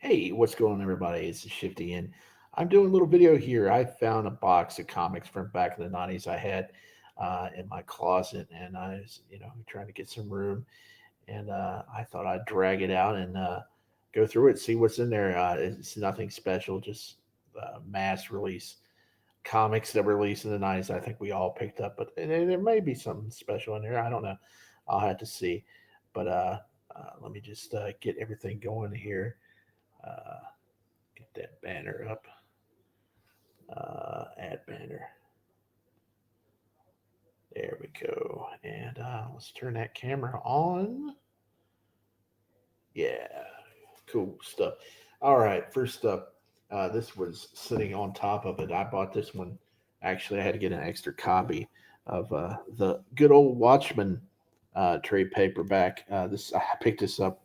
Hey, what's going on, everybody? It's Shifty, and I'm doing a little video here. I found a box of comics from back in the 90s I had in my closet, and I was, trying to get some room, and I thought I'd drag it out and go through it, see what's in there. It's nothing special, just mass release comics that were released in the 90s. I think we all picked up, but there may be something special in there. I don't know. I'll have to see. But let me just get everything going here. Uh, Get that banner up. Add banner. There we go. And let's turn that camera on. Yeah, cool stuff. All right, first up, this was sitting on top of it. I bought this one. Actually, I had to get an extra copy of the good old Watchmen trade paperback. This I picked this up.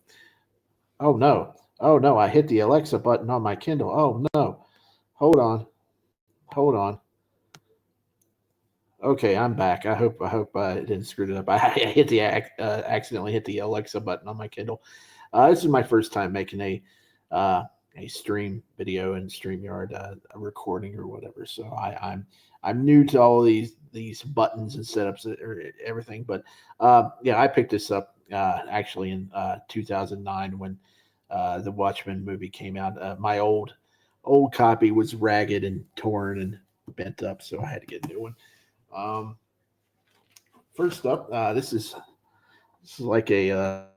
Oh no! Oh no! I hit the Alexa button on my Kindle. Oh no! Hold on! Hold on! Okay, I'm back. I hope I didn't screw it up. I hit the accidentally hit the Alexa button on my Kindle. This is my first time making uh, a stream video in Streamyard, a recording or whatever. So I'm new to all these buttons and setups or everything. But yeah, I picked this up actually in 2009 when the Watchmen movie came out. My old copy was ragged and torn and bent up, so I had to get a new one. Um, First up, this is like a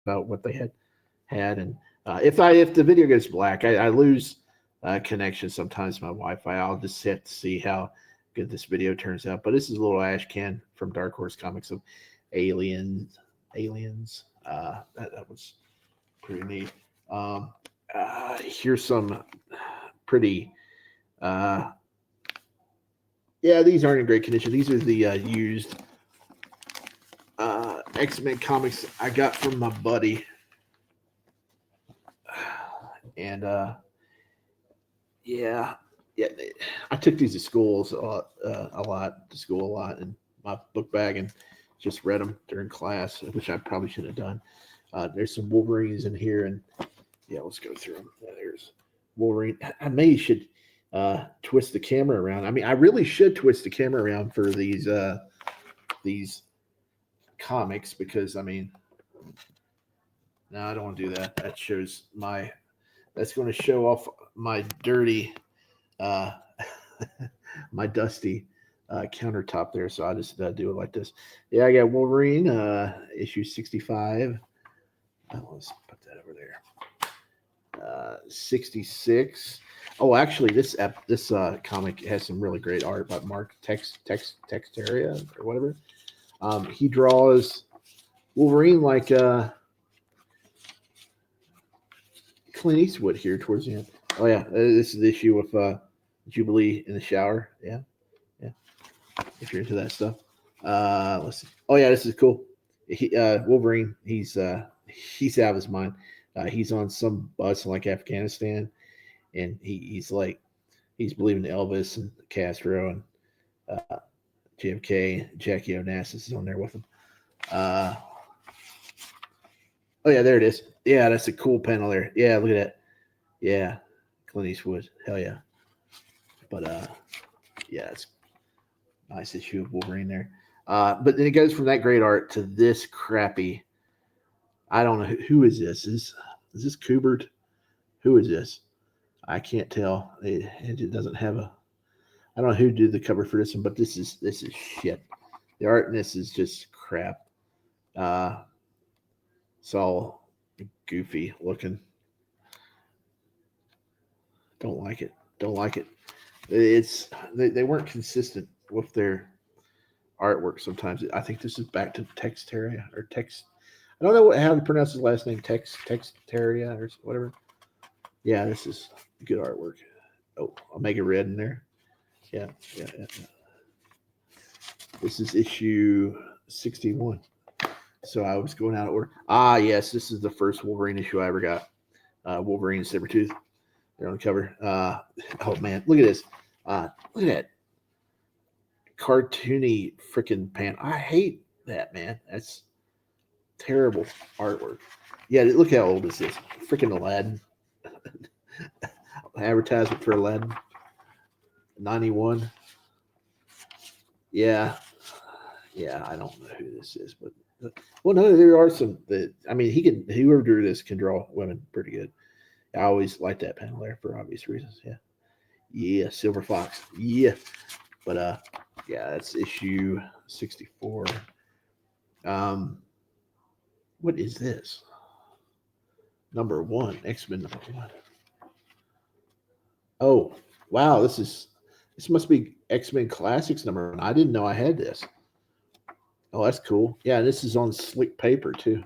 about what they had, and if the video goes black, I lose connection sometimes. My Wi-Fi. I'll just have to see how good this video turns out. But this is a little ash can from Dark Horse Comics of aliens. That was pretty neat. Um, Here's some pretty. Uh, yeah, these aren't in great condition. These are the used X-Men comics I got from my buddy, and yeah, yeah, I took these to schools a lot to school a lot in my book bag and just read them during class, which I probably should have done. There's some Wolverines in here, and yeah, let's go through them. There's Wolverine. I may should twist the camera around. I mean, I really should twist the camera around for these comics because I mean, no, I don't want to do that. That shows my. That's going to show off my dirty, uh, my dusty countertop there. So I just do it like this. Yeah, I got Wolverine issue 65. Let's put that over there. 66. Oh, actually, this comic has some really great art by Mark Texteria or whatever. He draws Wolverine like Clint Eastwood here towards the end. Oh yeah, this is the issue with Jubilee in the shower. Yeah, yeah. If you're into that stuff, let's see. Oh yeah, this is cool. Wolverine, he's out of his mind. He's on some bus in like Afghanistan, and he's believing Elvis and Castro and uh, JFK. Jackie Onassis is on there with him. Uh, oh yeah, there it is. Yeah, that's a cool panel there. Yeah, look at that. Yeah, Clint Eastwood. Hell yeah. But yeah, it's a nice issue of Wolverine there. But then it goes from that great art to this crappy. I don't know who is this. Is this Kubert? Who is this? I can't tell. It doesn't have a. I don't know who did the cover for this one, but this is shit. The art in this is just crap. Uh, it's all goofy looking. Don't like it. Don't like it. It's they weren't consistent with their artwork. Sometimes I think this is back to Texteria or Tex. I don't know how to pronounce his last name. Texteria or whatever. Yeah, this is good artwork. Oh, Omega Red in there. Yeah, yeah, yeah. This is issue 61. So I was going out of order. Ah, yes, this is the first Wolverine issue I ever got. Wolverine Sabretooth. They're on the cover. Oh man, look at this. Look at that cartoony freaking pan. I hate that, man. That's terrible artwork. Yeah, look how old this is. Freaking Aladdin. Advertisement for Aladdin. 91. Yeah. Yeah, I don't know who this is, but well, no, there are some that I mean, whoever drew this can draw women pretty good. I always like that panel there for obvious reasons. Yeah, yeah, Silver Fox. Yeah, but yeah, that's issue 64. Um, what is this? Number one, X-Men number one. Oh, wow, this must be X-Men Classics number one. I didn't know I had this. Oh, that's cool. Yeah, this is on slick paper too.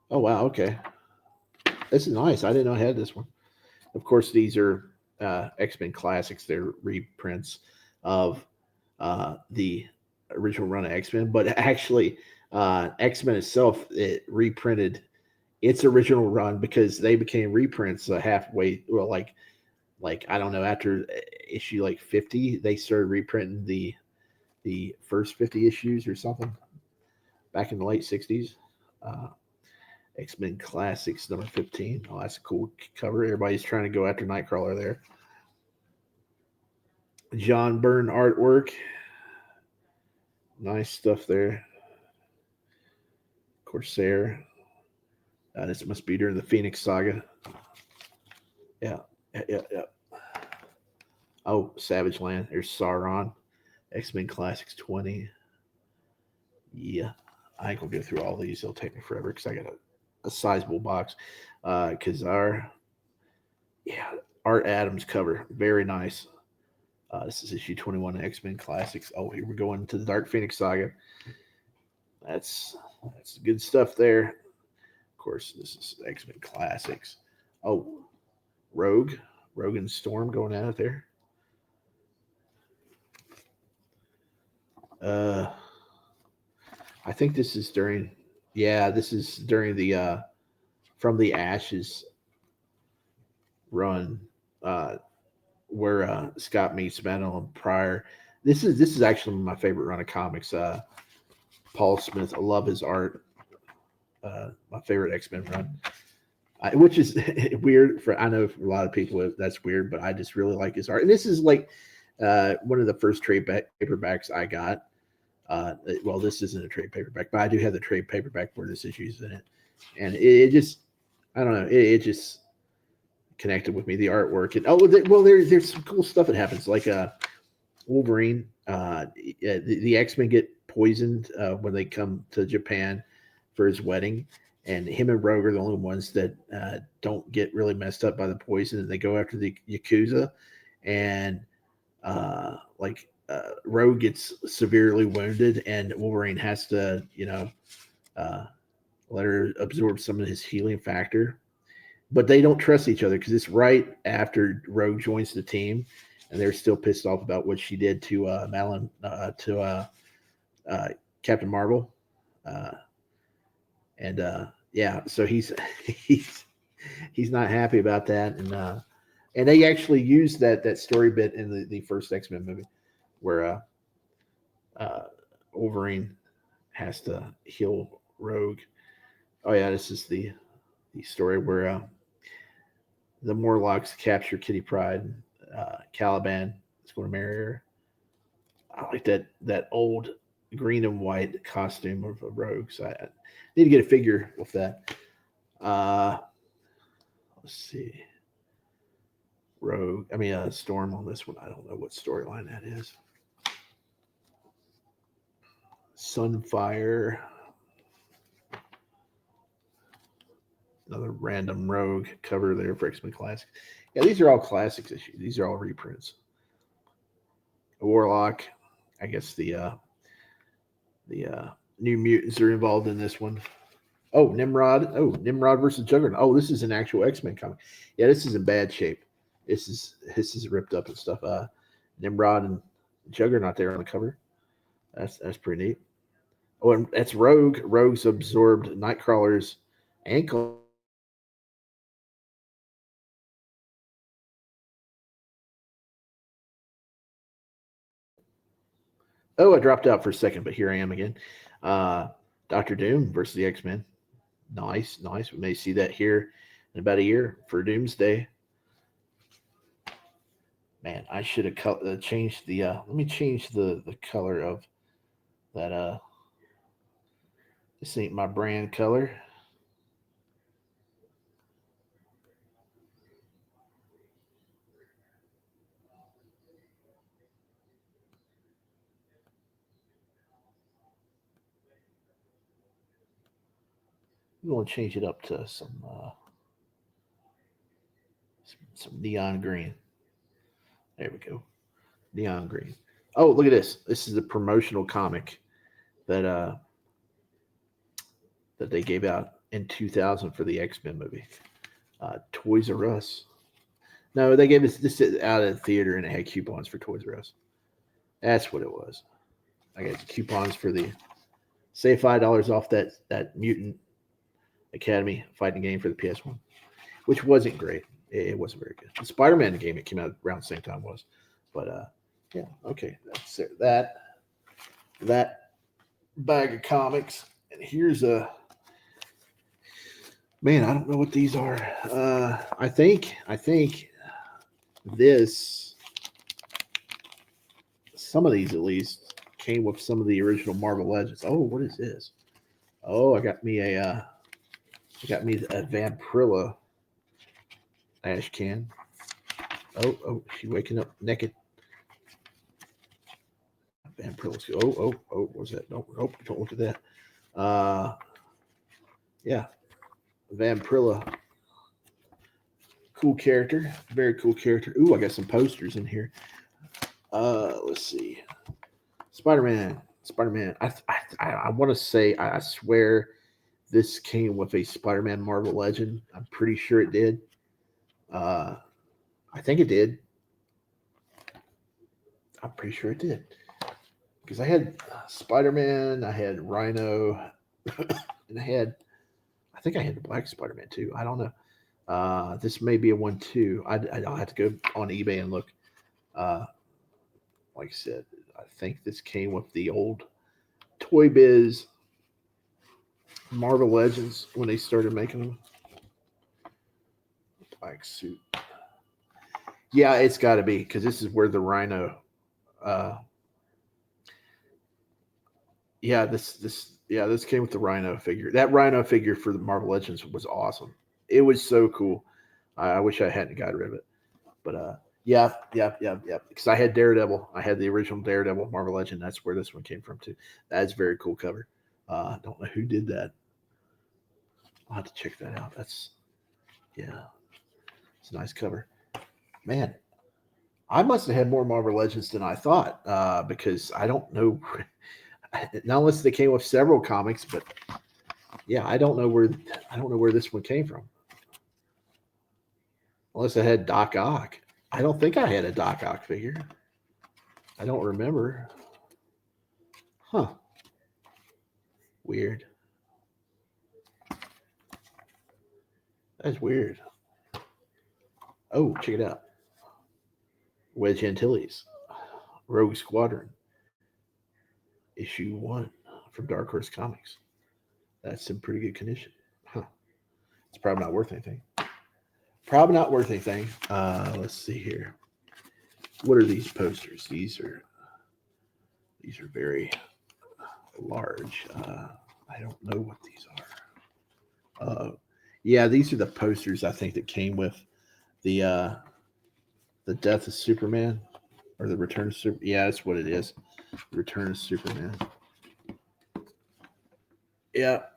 Oh wow, okay. This is nice. I didn't know I had this one. Of course, these are X-Men Classics. They're reprints of the original run of X-Men, but actually, X-Men itself it reprinted its original run because they became reprints halfway. Well, like I don't know, after issue like 50, they started reprinting the first 50 issues or something back in the late 60s. Uh, X-Men Classics number 15. Oh, that's a cool cover. Everybody's trying to go after Nightcrawler there. John Byrne artwork. Nice stuff there. Corsair. This must be during the Phoenix Saga. Yeah. Yeah. Oh, Savage Land. There's Sauron. X-Men Classics 20. Yeah. I ain't going to go through all these. It'll take me forever because I got a sizable box. Because Art Adams cover. Very nice. This is issue 21 of X-Men Classics. Oh, here we're going to the Dark Phoenix Saga. That's good stuff there. Of course, this is X-Men Classics. Oh, Rogue and Storm going at it there. I think this is during. Yeah, this is during the From the Ashes run, where Scott meets Madeline Pryor. This is actually my favorite run of comics. Paul Smith, I love his art. My favorite X-Men run, which is weird for I know for a lot of people that's weird, but I just really like his art. And this is like one of the first trade paperbacks I got. Well, this isn't a trade paperback, but I do have the trade paperback where this issue's in it, and it just I don't know, it just connected with me. The artwork and there's some cool stuff that happens like Wolverine. The X-Men get poisoned when they come to Japan for his wedding, and him and Rogue are the only ones that don't get really messed up by the poison, and they go after the Yakuza, and Rogue gets severely wounded, and Wolverine has to let her absorb some of his healing factor. But they don't trust each other because it's right after Rogue joins the team, and they're still pissed off about what she did to Madeline, to Captain Marvel, so he's not happy about that, and they actually used that story bit in the first X-Men movie, where Wolverine has to heal Rogue. Oh yeah, this is the story where the Morlocks capture Kitty Pryde. Caliban is going to marry her. I like that old green and white costume of a Rogue. So I need to get a figure with that. Let's see. Rogue. Storm on this one. I don't know what storyline that is. Sunfire. Another random Rogue cover there for X-Men Classic. Yeah, these are all classics issues. These are all reprints. Warlock. I guess the New Mutants are involved in this one. Oh, Nimrod. Oh, Nimrod versus Juggernaut. Oh, this is an actual X-Men comic. Yeah, this is in bad shape. This is ripped up and stuff. Nimrod and Juggernaut there on the cover. That's pretty neat. Oh, and that's Rogue. Rogue's absorbed Nightcrawler's ankle. Oh, I dropped out for a second, but here I am again. Doctor Doom versus the X-Men. Nice, nice. We may see that here in about a year for Doomsday. Man, I should have changed the. Let me change the color of that. This ain't my brand color. We're gonna change it up to some neon green. There we go, neon green. Oh, look at this. This is a promotional comic that that they gave out in 2000 for the X-Men movie. Toys R Us. No, they gave us this out at the theater and it had coupons for Toys R Us. That's what it was. I got coupons for the save $5 off that Mutant Academy fighting game for the PS1, which wasn't great. It wasn't very good. The Spider-Man game that came out around the same time was, but yeah, okay, that's it. That bag of comics, and here's a man. I don't know what these are. I think this some of these at least came with some of the original Marvel Legends. Oh, what is this? Oh, I got me a Vampirilla ash can. Oh, she waking up naked. Vampirilla's. Oh, what's that? Don't look at that. Yeah, Vampirilla. Cool character, very cool character. Ooh, I got some posters in here. Let's see. Spider-Man. I want to say, I swear this came with a Spider-Man Marvel Legend. I'm pretty sure it did. I think it did. I'm pretty sure it did. Because I had Spider-Man, I had Rhino, and I think I had the Black Spider-Man too. I don't know. This may be a one too. I'll have to go on eBay and look. Like I said, I think this came with the old Toy Biz Marvel Legends when they started making them. Black suit. Yeah, it's got to be because this is where the Rhino. This came with the Rhino figure. That Rhino figure for the Marvel Legends was awesome. It was so cool. I wish I hadn't got rid of it, but yeah. Because I had Daredevil. I had the original Daredevil Marvel Legend. That's where this one came from too. That's a very cool cover. I don't know who did that. I'll have to check that out. Yeah, it's a nice cover. Man, I must have had more Marvel Legends than I thought because I don't know. Not unless they came with several comics, but yeah, I don't know where this one came from. Unless I had Doc Ock. I don't think I had a Doc Ock figure. I don't remember. Huh. Weird. That's weird. Oh, check it out. Wedge Antilles. Rogue Squadron. Issue 1 from Dark Horse Comics. That's in pretty good condition. Huh. It's probably not worth anything. Let's see here. What are these posters? These are very large. I don't know what these are. Yeah, these are the posters I think that came with the Death of Superman or the Return of Superman. Yeah, that's what it is. Return of Superman. Yep.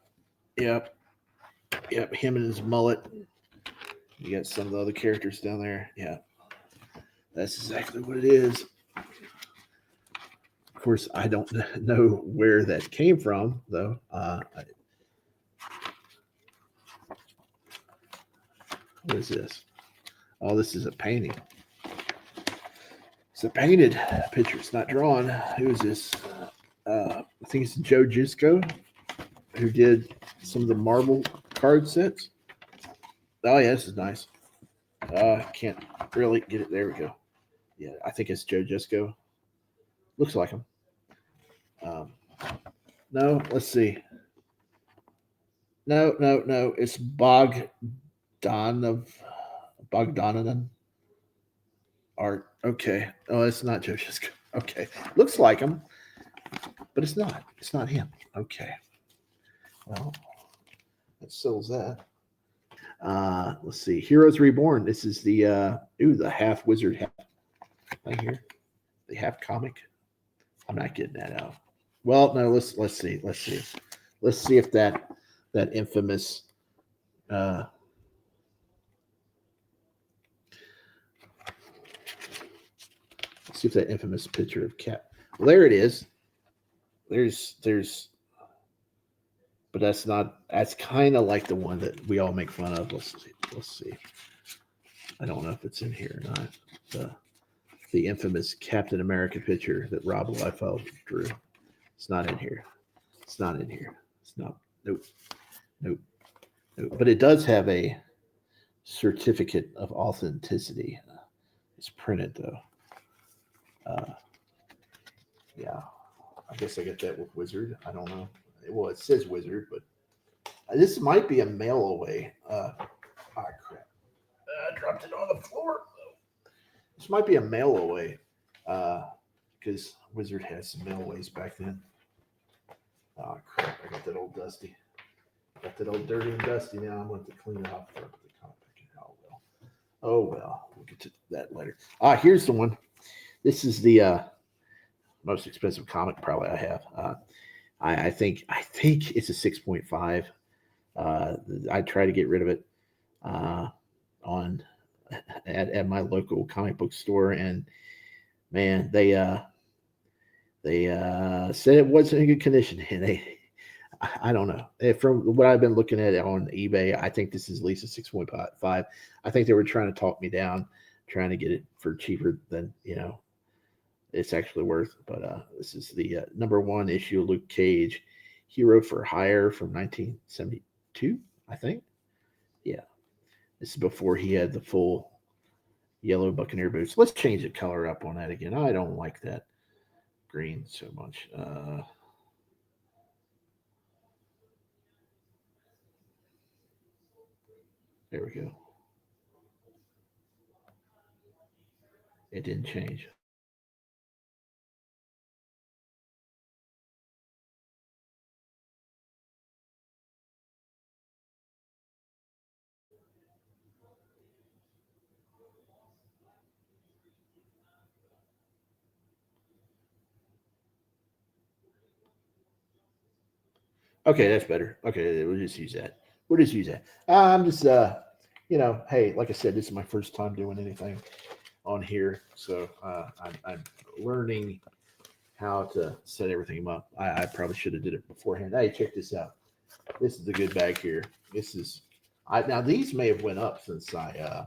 Him and his mullet. You got some of the other characters down there. Yeah, that's exactly what it is. Of course, I don't know where that came from, though. What is this? Oh, this is a painting. It's a painted picture. It's not drawn. Who is this? I think it's Joe Gisco, who did some of the Marvel card sets. Oh, yeah, this is nice. Can't really get it. There we go. Yeah, I think it's Joe Gisco. Looks like him. Um, no, let's see. No. It's Bogdanovan art. Okay. Oh, it's not Joe Shiska. Okay. Looks like him, but it's not. It's not him. Okay. Well, that settles that. Let's see. Heroes Reborn. This is the half wizard half thing here. The half comic. I'm not getting that out. Well, no. Let's see. Let's see if that infamous. Uh, let's see if that infamous picture of Cap. Well, there it is. There's but that's not. That's kind of like the one that we all make fun of. Let's see. I don't know if it's in here or not. The infamous Captain America picture that Rob Liefeld drew. It's not in here. It's not in here. It's not. Nope. Nope. Nope. But it does have a certificate of authenticity. It's printed though. Yeah. I guess I get that with Wizard. I don't know. Well, it says Wizard, but this might be a mail away. Crap. I dropped it on the floor. This might be a mail away because Wizard had some mail aways back then. Oh, crap. I got that old dusty. Got that old dirty and dusty now. I'm going to clean it up for the comic. Oh, well. We'll get to that later. Here's the one. This is the most expensive comic probably I have. I think it's a 6.5. I try to get rid of it on at my local comic book store, and man, they said it wasn't in good condition, and I don't know. From what I've been looking at on eBay, I think this is at least a 6.5. I think they were trying to talk me down, trying to get it for cheaper than it's actually worth. But this is the number one issue of Luke Cage, Hero for Hire from 1972, I think. Yeah, this is before he had the full yellow Buccaneer boots. Let's change the color up on that again. I don't like that green so much. There we go. It didn't change. Okay, that's better. Okay, we'll just use that. We'll just use that. I'm just, hey, like I said, this is my first time doing anything on here, so I'm learning how to set everything up. I probably should have did it beforehand. Hey, check this out. This is a good bag here. This is, now these may have went up since I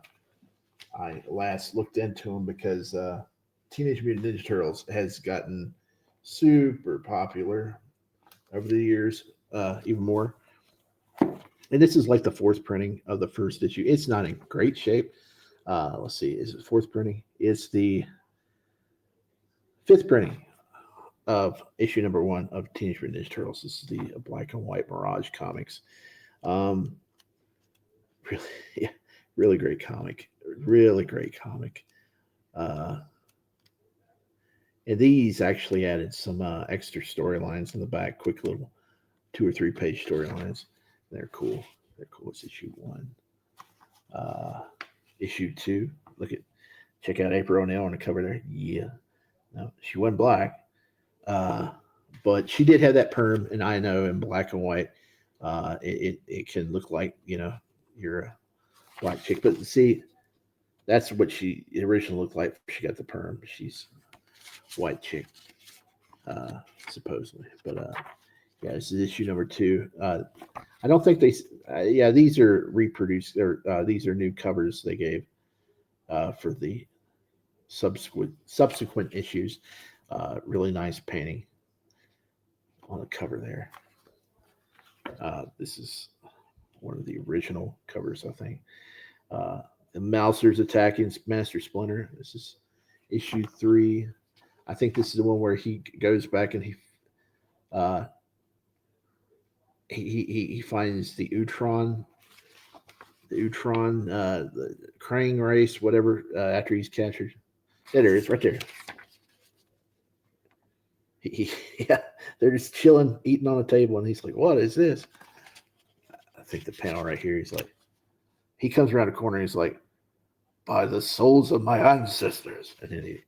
last looked into them because Teenage Mutant Ninja Turtles has gotten super popular over the years, even more. And this is like the fourth printing of the first issue. It's not in great shape. Let's see, is it fourth printing? It's the fifth printing of issue number one of Teenage Mutant Ninja Turtles. This is the black and white Mirage comics. Um, really, yeah, really great comic. Really great comic. Uh, and these actually added some extra storylines in the back, quick little 2 or 3 page storylines. They're cool. They're cool. It's issue one. Issue two. Check out April O'Neil on the cover there. Yeah. No, she wasn't black. But she did have that perm, and I know in black and white, it can look like you're a black chick. But see, that's what she originally looked like. She got the perm. She's white chick, supposedly. But yeah, this is issue number two. I don't think they. Yeah, these are reproduced. These are new covers they gave for the subsequent issues. Really nice painting on the cover there. This is one of the original covers, I think. The Mouser's attacking Master Splinter. This is issue 3. I think this is the one where he goes back and Uh, he finds the Krang race, whatever. After he's captured, there it is, right there. Yeah, they're just chilling, eating on a table, and he's like, "What is this?" I think the panel right here. He's like, he comes around the corner. And he's like, "By the souls of my ancestors," and then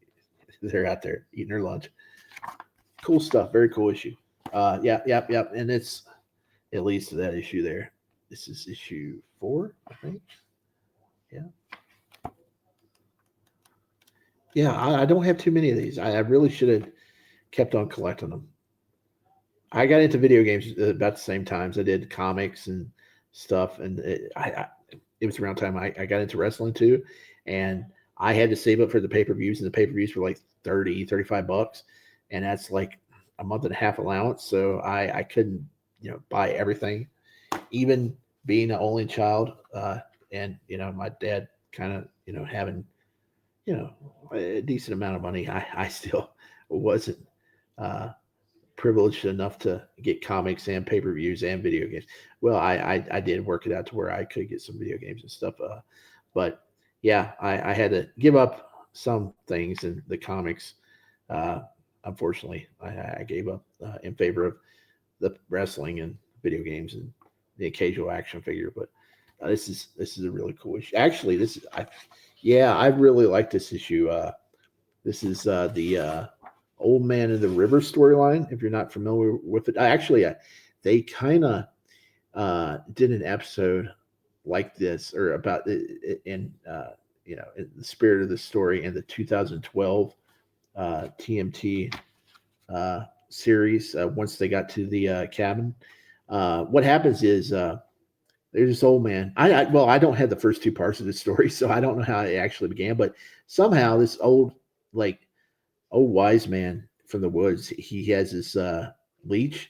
they're out there eating their lunch. Cool stuff. Very cool issue. Yeah. And it leads to that issue there. This is issue 4, I think. Yeah. Yeah, I don't have too many of these. I really should have kept on collecting them. I got into video games about the same times I did comics and stuff, and it was around time I got into wrestling too, and I had to save up for the pay per views, and the pay per views were like 30, $35, and that's like a month and a half allowance. So I couldn't buy everything, even being an only child, and my dad kind of having a decent amount of money. I still wasn't. Uh, Privileged enough to get comics and pay per views and video games. Well, I did work it out to where I could get some video games and stuff. But yeah, I had to give up some things in the comics. Uh, Unfortunately, I gave up in favor of the wrestling and video games and the occasional action figure. But this is a really cool issue. Actually, I really like this issue. This is the Old Man in the River storyline. If you're not familiar with it, they kind of did an episode like this or about it in in the spirit of the story in the 2012 TMT series. Once they got to the cabin, what happens is there's this old man. I don't have the first 2 parts of the story, so I don't know how it actually began. But somehow this old wise man from the woods, he has this leech,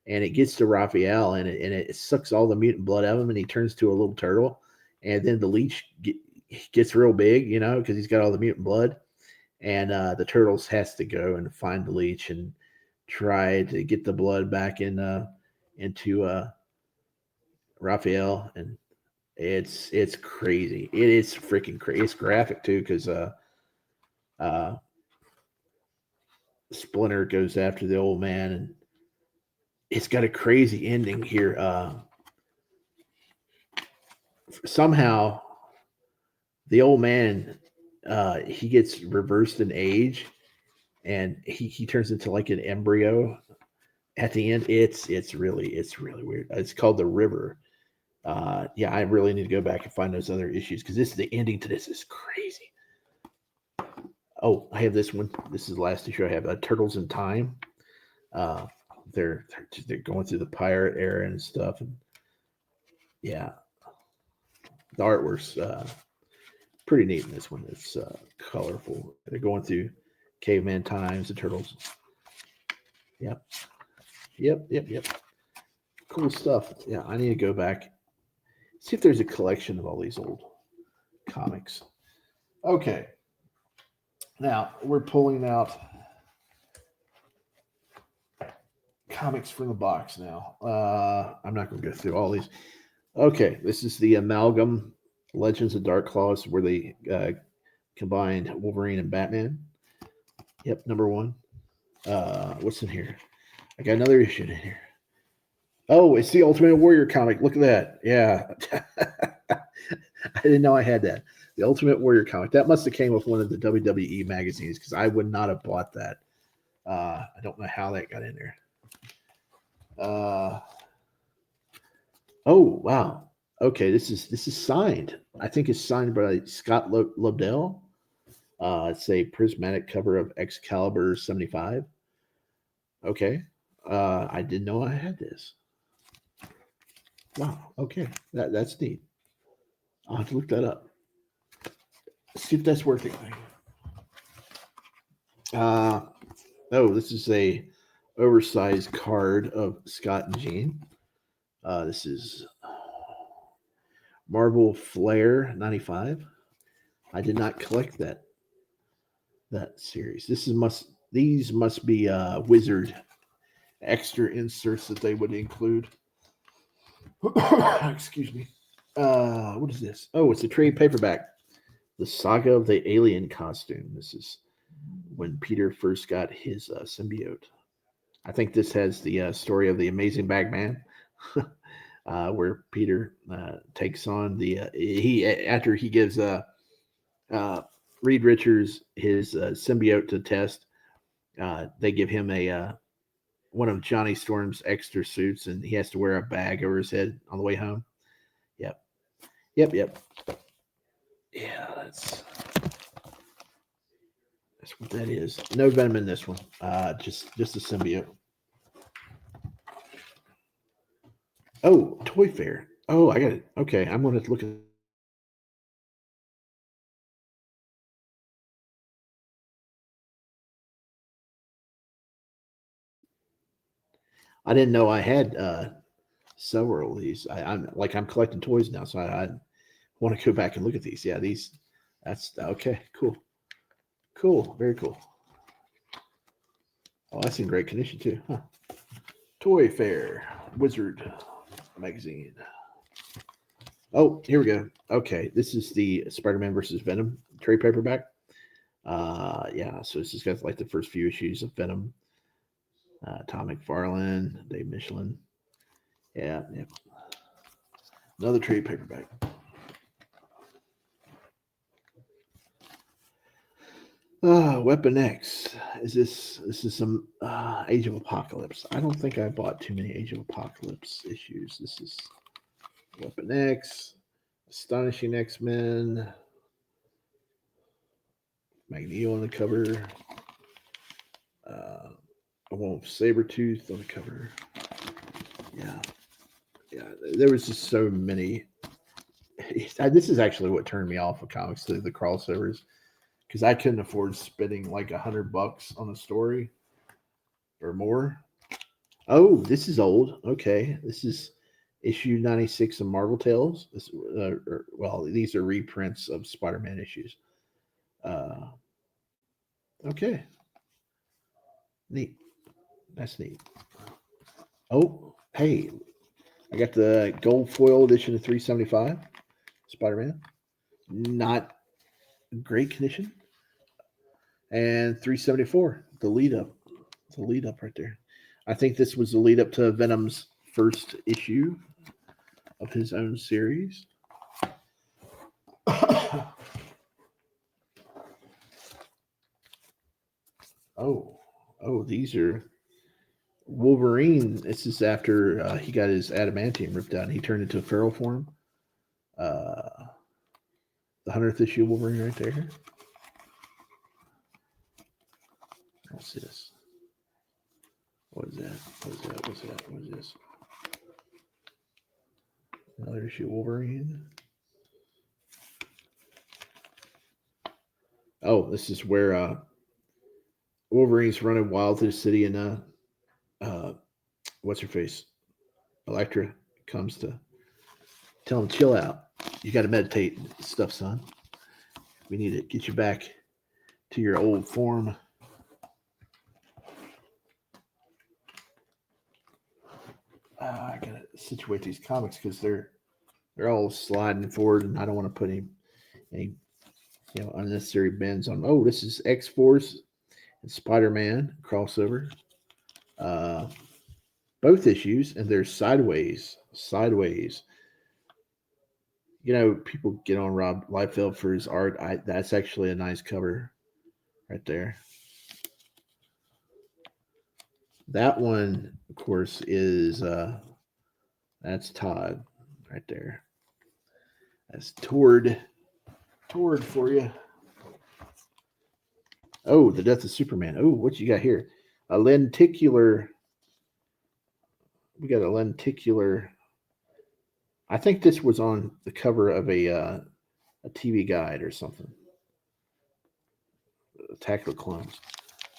and it gets to Raphael, and it sucks all the mutant blood out of him, and he turns to a little turtle, and then the leech gets real big, because he's got all the mutant blood, and the turtles has to go and find the leech and try to get the blood back into Raphael, and it's crazy. It is freaking crazy. It's graphic too, because uh, Splinter goes after the old man, and it's got a crazy ending here. Somehow, the old man he gets reversed in age, and he turns into like an embryo at the end. It's really weird. It's called The River. Yeah, I really need to go back and find those other issues because the ending to this is crazy. Oh, I have this one. This is the last issue I have. Turtles in Time. Uh, they're going through the pirate era and stuff, and yeah, the artwork's pretty neat in this one. It's colorful. They're going through caveman times. The turtles. Yep. Cool stuff. Yeah, I need to go back, see if there's a collection of all these old comics. Okay, now we're pulling out comics from the box now. I'm not going to go through all these. Okay, this is the Amalgam Legends of Dark Claws, where they combined Wolverine and Batman. Yep, number 1. What's in here? I got another issue in here. Oh, it's the Ultimate Warrior comic. Look at that. Yeah. I didn't know I had that. The Ultimate Warrior comic. That must have came with one of the WWE magazines because I would not have bought that. I don't know how that got in there. Oh, wow. Okay, this is signed. I think it's signed by Scott Lobdell. It's a prismatic cover of Excalibur 75. Okay. I didn't know I had this. Wow. Okay. That's neat. I'll have to look that up. See if that's worth anything. This is a oversized card of Scott and Jean. This is Marvel Flair 95. I did not collect that series. These must be Wizard extra inserts that they would include. Excuse me. What is this? Oh, it's a trade paperback. The Saga of the Alien Costume. This is when Peter first got his symbiote. I think this has the story of the Amazing Bagman, where Peter takes on the he after he gives uh, Reed Richards his symbiote to test. They give him a one of Johnny Storm's extra suits, and he has to wear a bag over his head on the way home. Yep, yep. Yeah, that's what that is. No venom in this one. Just a symbiote. Oh, Toy Fair. Oh, I got it. Okay, I'm going to look at. I didn't know I had several of these. I'm collecting toys now, so I want to go back and look at these. Yeah, these. That's okay. Cool. Cool. Very cool. Oh, that's in great condition too. Huh. Toy Fair Wizard magazine. Oh, here we go. Okay, this is the Spider-Man versus Venom trade paperback. Yeah, so this has got like the first few issues of Venom. Tom McFarlane, Dave Michelin. Yeah. Another trade paperback. Weapon X. This is some Age of Apocalypse. I don't think I bought too many Age of Apocalypse issues. This is Weapon X, Astonishing X-Men, Magneto on the cover, one with Sabretooth on the cover. Yeah. There was just so many. This is actually what turned me off of comics, the crossovers, because I couldn't afford spending like $100 on a story or more. Oh, this is old. Okay, this is issue 96 of Marvel Tales. These are reprints of Spider-Man issues. Uh, okay, neat. That's neat. Oh, hey, I got the gold foil edition of 375 Spider-Man. Not great condition. And 374, the lead up. The lead up right there. I think this was the lead up to Venom's first issue of his own series. These are Wolverine. This is after he got his adamantium ripped out and he turned into a feral form. The 100th issue of Wolverine right there. What's this? What is that? What is this? Another issue of Wolverine. Oh, this is where Wolverine's running wild through the city and what's her face? Elektra comes to tell him, chill out. You got to meditate and stuff, son. We need to get you back to your old form. I gotta situate these comics because they're all sliding forward, and I don't want to put any unnecessary bends on. Oh, this is X Force and Spider Man crossover. Both issues, and they're sideways. People get on Rob Liefeld for his art. That's actually a nice cover right there. That one, of course, is that's Todd right there. That's Tord for you. Oh, the death of Superman. Oh, what you got here? A lenticular. We got a lenticular. I think this was on the cover of a TV guide or something. Attack of the Clones.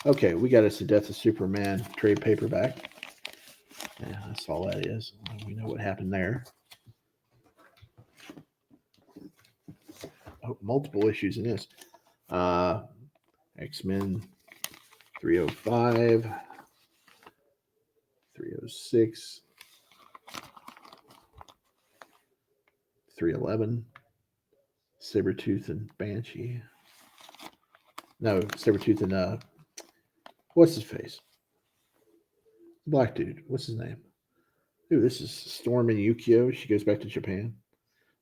Okay, we got us the Death of Superman trade paperback. Yeah, that's all that is. We know what happened there. Oh, multiple issues in this. X-Men 305. 6, 311, Sabretooth and Banshee. No, Sabretooth and what's his face? Black dude. What's his name? Ooh, this is Storm and Yukio. She goes back to Japan.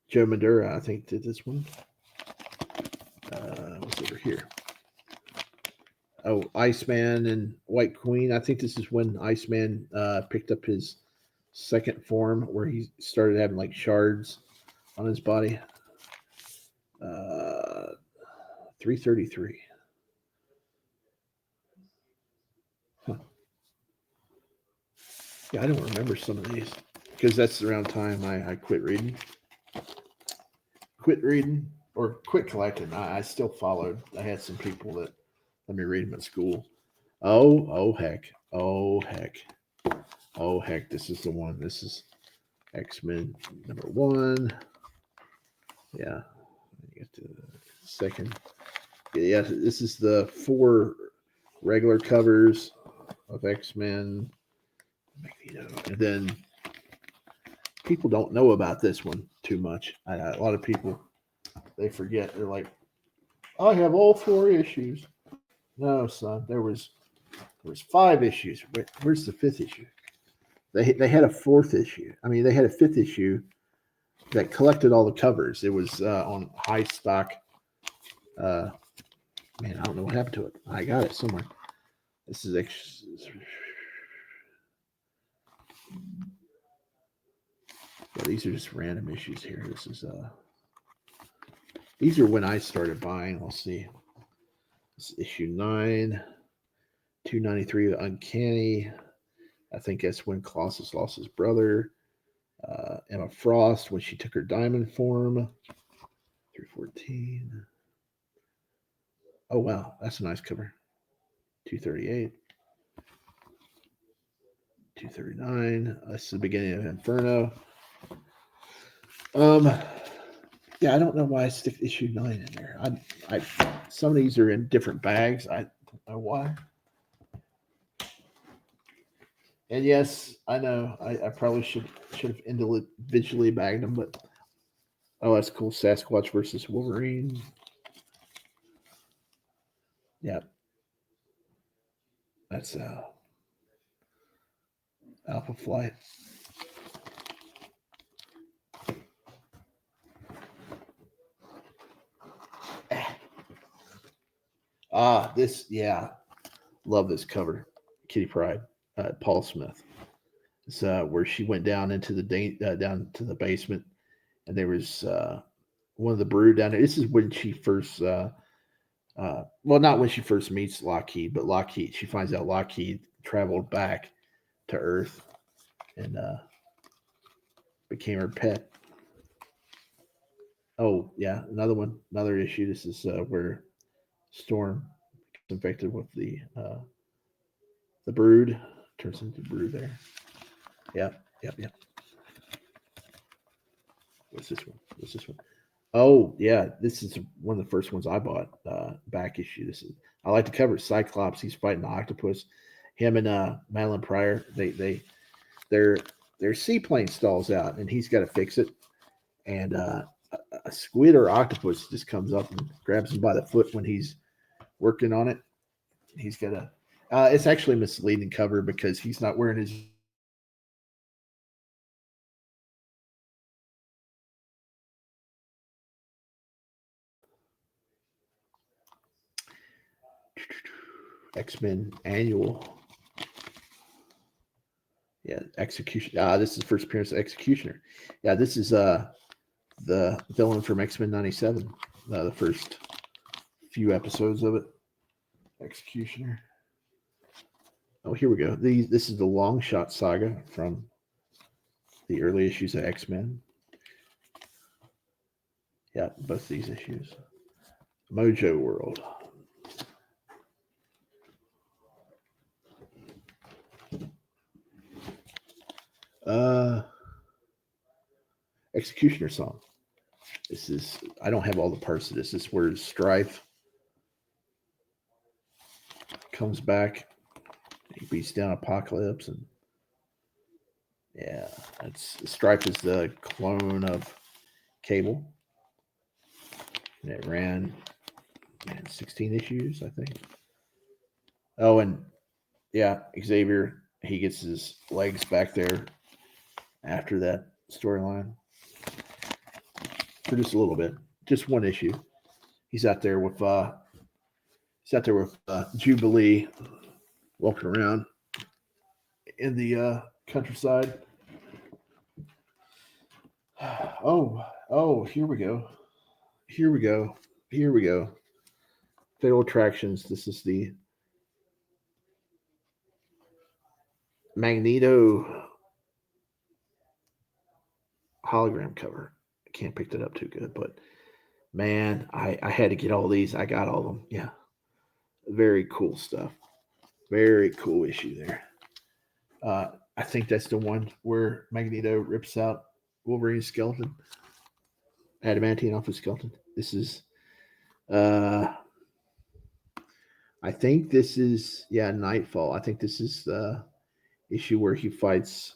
Joe Madura, I think, did this one. What's over here? Oh, Iceman and White Queen. I think this is when Iceman picked up his second form, where he started having like shards on his body. 333. Huh. Yeah, I don't remember some of these because that's around time I quit reading. Or quit collecting. I still followed. I had some people that let me read them at school. Oh heck. This is the one. This is X-Men #1. Yeah. Get to the second. Yeah, this is the 4 regular covers of X-Men. And then people don't know about this one too much. A lot of people, they forget. They're like, I have all 4 issues. No, son, there was 5 issues. Where's the 5th issue? They had a 4th issue. I mean, they had a 5th issue that collected all the covers. It was on high stock. Man, I don't know what happened to it. I got it somewhere. This is yeah, these are just random issues here. This is these are when I started buying. Let's see. This is issue 9, 293 of Uncanny. I think that's when Colossus lost his brother. Emma Frost when she took her diamond form. 314. Oh wow, that's a nice cover. 238. 239. This is the beginning of Inferno. Yeah, I don't know why I stick issue 9 in there. I some of these are in different bags. I don't know why. And yes, I know I probably should have individually bagged them, but oh, that's cool. Sasquatch versus Wolverine. Yeah, that's Alpha Flight. This, yeah, love this cover. Kitty Pryde, Paul Smith. It's where she went down into the down to the basement, and there was one of the brood down there. This is when she first, well, not when she first meets Lockheed, but Lockheed. She finds out Lockheed traveled back to Earth and became her pet. Oh yeah, another one, another issue. This is where Storm gets infected with the brood, turns into brood there. Yep. What's this one? Oh yeah, this is one of the first ones I bought. Back issue. This is, I like the cover. Cyclops. He's fighting the octopus. Him and Madeline Pryor. Their seaplane stalls out, and he's got to fix it. And a squid or octopus just comes up and grabs him by the foot when he's working on it. He's got a. It's actually a misleading cover because he's not wearing his. X-Men annual. Yeah, Execution. This is first appearance of Executioner. Yeah, this is the villain from X-Men '97. The first few episodes of it. Executioner. Oh, here we go. This is the Long Shot saga from the early issues of X-Men. Yeah, both these issues. Mojo World. Executioner song. This is, I don't have all the parts of this. This is where Strife comes back. He beats down Apocalypse, and Yeah, Stripe is the clone of Cable. And it ran 16 issues, I think. Oh, and yeah, Xavier, he gets his legs back there after that storyline for just a little bit, just one issue. He's out there with Jubilee walking around in the countryside. Oh, here we go. Here we go. Here we go. Fatal Attractions. This is the Magneto hologram cover. I can't pick that up too good, but man, I had to get all these. I got all of them. Yeah. Very cool stuff. Very cool issue there. I think that's the one where Magneto rips out Wolverine's skeleton, adamantine off his skeleton. This is, I think this is, Nightfall. I think this is the issue where he fights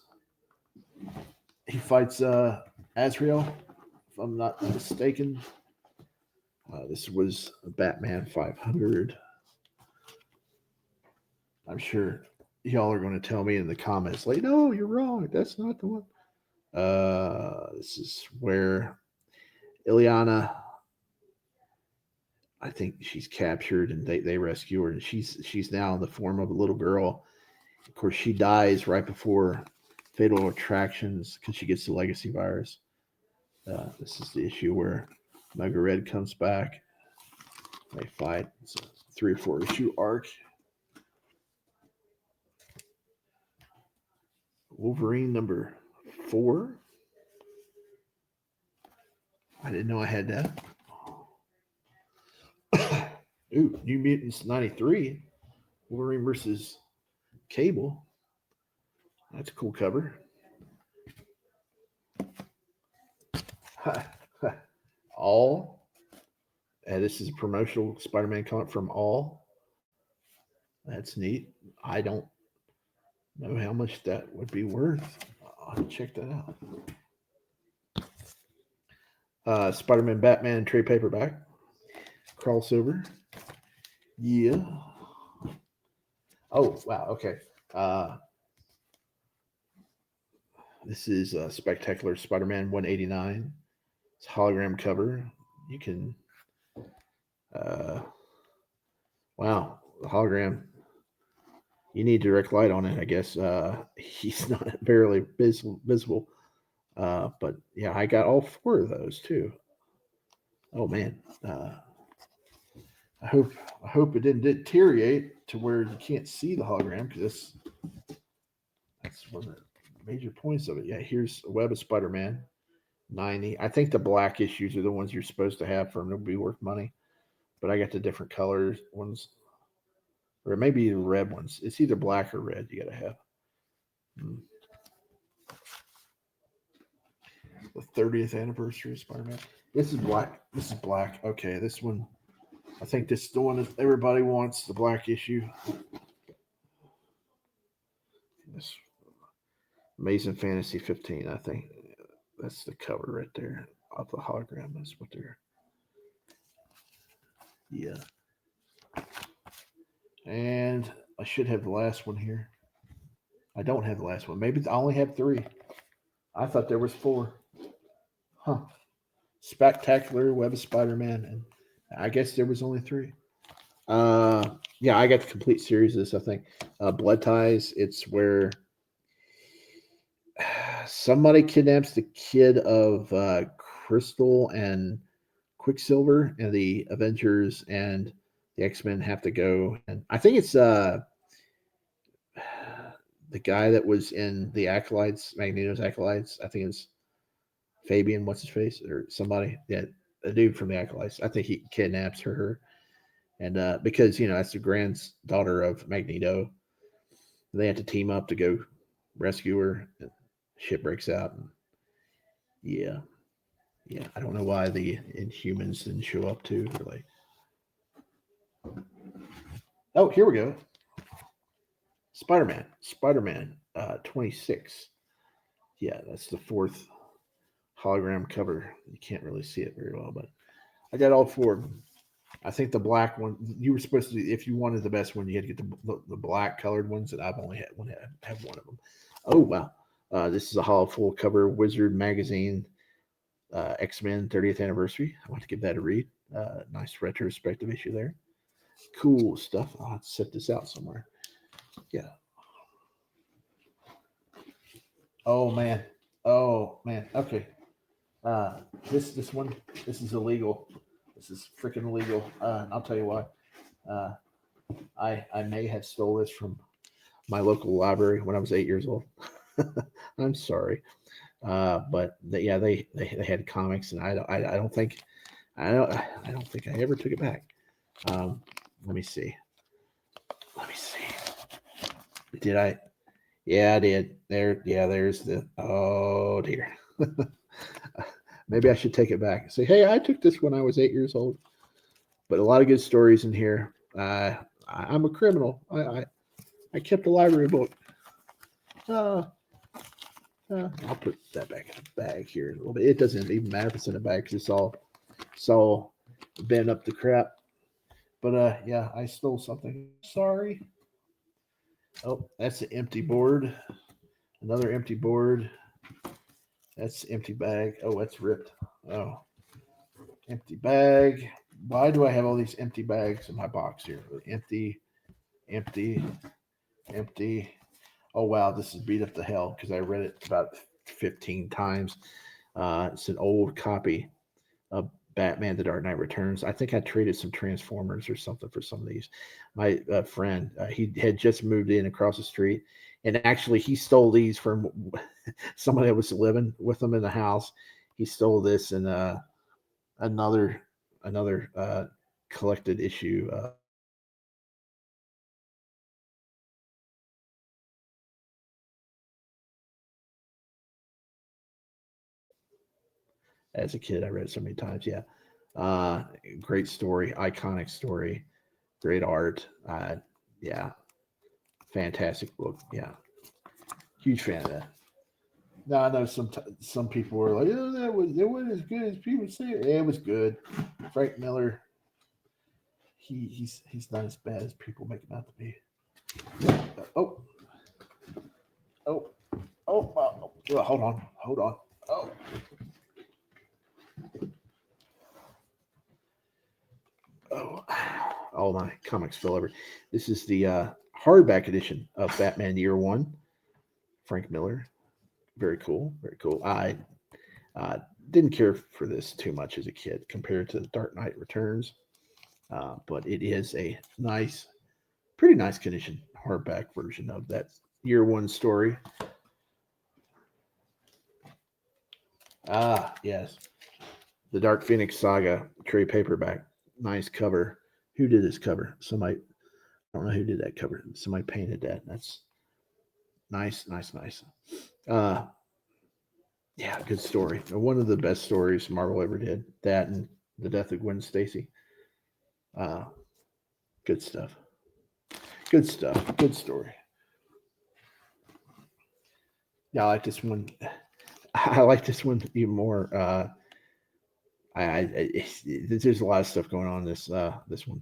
Azrael, if I'm not mistaken. This was Batman 500. I'm sure y'all are going to tell me in the comments, like, no, you're wrong. That's not the one. This is where Ileana, I think she's captured and they rescue her, and she's now in the form of a little girl. Of course, she dies right before Fatal Attractions because she gets the legacy virus. This is the issue where Mega Red comes back. They fight. It's a 3 or 4 issue arc. Wolverine number 4. I didn't know I had that. Ooh, New Mutants 93. Wolverine versus Cable. That's a cool cover. All. This is a promotional Spider-Man comic from All. That's neat. I don't know how much that would be worth. I'll check that out. Spider-Man Batman trade paperback. Crossover. Yeah. Oh, wow. Okay. This is Spectacular Spider-Man 189. It's a hologram cover. You can. Wow. The hologram. You need direct light on it, I guess. He's not barely visible. But yeah, I got all 4 of those too. Oh man. I hope it didn't deteriorate to where you can't see the hologram, because that's one of the major points of it. Yeah, here's a Web of Spider-Man 90. I think the black issues are the ones you're supposed to have for them to be worth money, but I got the different colors ones, or maybe the red ones. It's either black or red. You got to have. The 30th anniversary of Spider-Man. This is black. This is black. Okay, this one. I think this is the one that everybody wants. The black issue. This Amazing Fantasy 15. I think that's the cover right there of the hologram. That's what they're. Yeah. And I should have the last one here. I don't have the last one. Maybe I only have 3. I thought there was 4. Huh. Spectacular Web of Spider-Man, and I guess there was only 3. Yeah, I got the complete series of this, I think. Blood Ties, it's where somebody kidnaps the kid of Crystal and Quicksilver, and the Avengers and the X-Men have to go. And I think it's the guy that was in the Acolytes, Magneto's Acolytes. I think it's Fabian, what's his face, or somebody. Yeah, a dude from the Acolytes. I think he kidnaps her. And because, that's the granddaughter of Magneto, they have to team up to go rescue her. And shit breaks out. And yeah. I don't know why the Inhumans didn't show up too. They're like, oh, here we go. Spider-Man 26. Yeah, that's the fourth hologram cover. You can't really see it very well, but I got all four of them. I think the black one you were supposed to. If you wanted the best one, you had to get the black colored ones, and I've only had one. Have one of them. Oh wow, this is a hollow full cover Wizard magazine, X-Men 30th anniversary. I want to give that a read. Nice retrospective issue there. Cool stuff. I'll have to set this out somewhere. Yeah. Oh man. Oh man. Okay. This one, this is illegal. This is freaking illegal. And I'll tell you why. Uh, I may have stole this from my local library when I was 8 years old. I'm sorry, but yeah, they had comics, and I don't think I don't think I ever took it back. Let me see. Let me see. Did I? Yeah, I did. There. Yeah, there's the. Oh dear. Maybe I should take it back. Say, hey, I took this when I was 8 years old. But a lot of good stories in here. I'm a criminal. I kept a library book. Uh, I'll put that back in the bag here a little bit. It doesn't even matter if it's in a bag because it's all bent up to crap. But yeah, I stole something. Sorry. Oh, that's an empty board. Another empty board. That's empty bag. Oh, that's ripped. Oh, empty bag. Why do I have all these empty bags in my box here? Empty, empty, empty. Oh wow, this is beat up to hell because I read it about 15 times. It's an old copy of Batman: The Dark Knight Returns. I think I traded some Transformers or something for some of these. My friend, he had just moved in across the street, and actually he stole these from somebody that was living with him in the house. He stole this and another collected issue. As a kid, I read it so many times. Yeah, uh, great story, iconic story, great art. Yeah, fantastic book. Yeah, huge fan of that. Now I know some people were like, "Oh, it wasn't as good as people say." It was good. Frank Miller, he's not as bad as people make him out to be. Oh, oh, oh, hold on. Oh, oh, all my comics fell over. This is the hardback edition of Batman Year One, Frank Miller. Very cool, very cool. I uh, didn't care for this too much as a kid compared to the Dark Knight Returns, but it is a nice, pretty nice condition hardback version of that Year One story. Ah, yes, the Dark Phoenix Saga trade paperback. Nice cover. Who did this cover? Somebody. I don't know who did that cover. Somebody painted that. That's nice, nice, nice. Uh, yeah, good story. One of the best stories Marvel ever did. That and the death of Gwen Stacy. Uh, good stuff. Good stuff. Good story. Yeah, I like this one. I like this one even more. There's a lot of stuff going on in this one.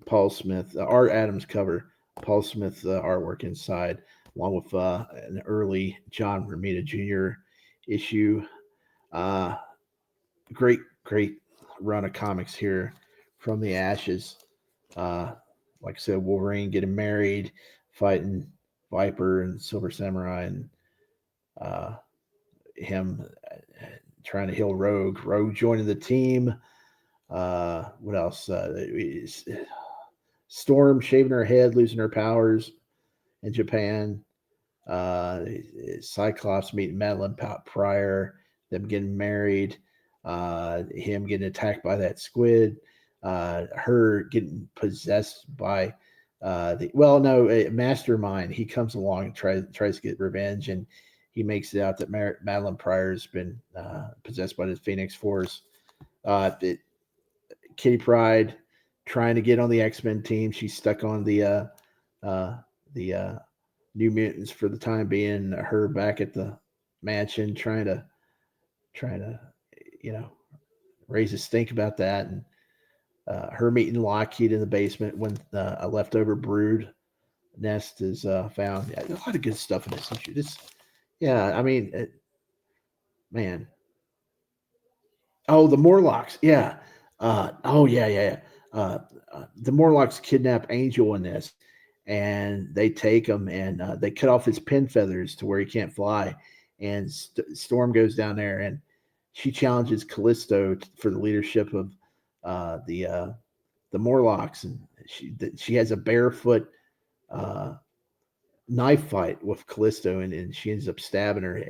Paul Smith, Art Adams cover. Paul Smith artwork inside, along with an early John Romita Jr. issue. Uh, great run of comics here from the ashes. Uh, like I said, Wolverine getting married, fighting Viper and Silver Samurai, and uh, him trying to heal Rogue. Rogue joining the team. What else? Storm shaving her head, losing her powers in Japan. Uh, Cyclops meeting Madeline Pryor, them getting married, him getting attacked by that squid, her getting possessed by Mastermind. He comes along and tries to get revenge, and he makes it out that Madeline Pryor's been possessed by the Phoenix Force. Kitty Pryde trying to get on the X-Men team. She's stuck on uh, the New Mutants for the time being. Her back at the mansion, trying to you know raise a stink about that, and her meeting Lockheed in the basement when a leftover brood nest is found. Yeah, there's a lot of good stuff in this issue. Yeah, I mean, man. Oh, the Morlocks. Yeah. Oh, yeah, yeah, yeah. The Morlocks kidnap Angel in this, and they take him and they cut off his pin feathers to where he can't fly. And Storm goes down there and she challenges Callisto for the leadership of uh, the uh, the Morlocks, and she has a barefoot uh, knife fight with Callisto, and she ends up stabbing her.